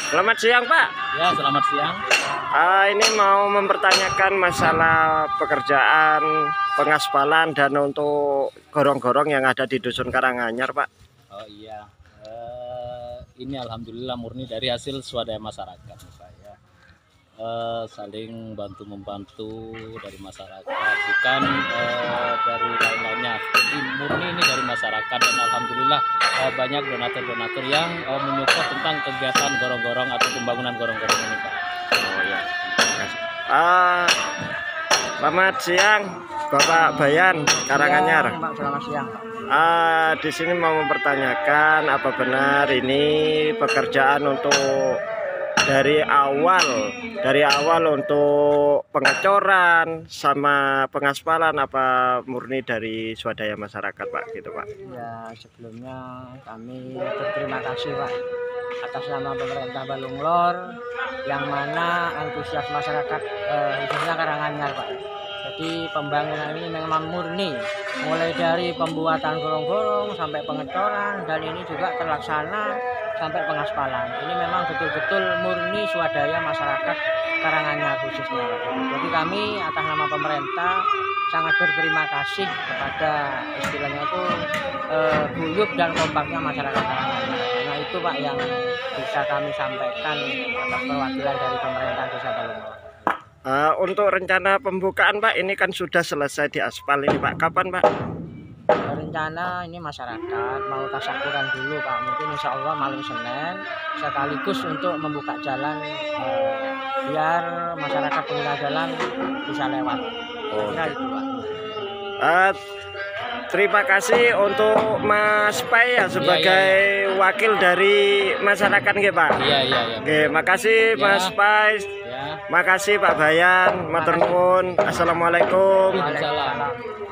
Selamat siang Pak. Ya, selamat siang. Ini mau mempertanyakan masalah pekerjaan pengaspalan dan untuk gorong-gorong yang ada di Dusun Karanganyar Pak. Oh iya, ini alhamdulillah murni dari hasil swadaya masyarakat, Pak ya. Saling bantu membantu dari masyarakat, bukan dari lain-lainnya. Jadi murni ini dari masyarakat dan alhamdulillah banyak donatur-donatur yang menyupport tentang kegiatan gorong-gorong atau pembangunan gorong-gorong ini, Pak. Oh ya. Selamat siang Bapak Bayan Karanganyar. Mbak, selamat siang. Di sini mau mempertanyakan apa benar ini pekerjaan untuk dari awal untuk pengecoran sama pengaspalan, apa murni dari swadaya masyarakat Pak gitu Pak? Ya, sebelumnya kami berterima kasih Pak atas nama pemerintah Balunglor yang mana antusias masyarakat khususnya Karanganyar Pak. Jadi pembangunan ini memang murni mulai dari pembuatan gorong-gorong sampai pengecoran dan ini juga terlaksana sampai pengaspalan. Ini memang betul-betul murni swadaya masyarakat Karanganyar khususnya Pak. Jadi kami atas nama pemerintah sangat berterima kasih kepada istilahnya itu guyup dan kompaknya masyarakat Karanganyar. Karena itu Pak yang bisa kami sampaikan atas perwakilan dari pemerintah Desa Balunglor. Untuk rencana pembukaan Pak, ini kan sudah selesai di aspal ini Pak, kapan Pak? Rencana ini masyarakat mau tasyakuran dulu Pak, mungkin insya Allah malam Senin, sekaligus untuk membuka jalan biar masyarakat pengguna jalan bisa lewat. Kira itu Pak. Terima kasih untuk Mas Pai ya sebagai wakil dari masyarakat nggih Pak. Iya. Nggih, makasih Mas Pai. Ya. Makasih Pak Bayan, matur nuwun. Assalamualaikum. Waalaikumsalam.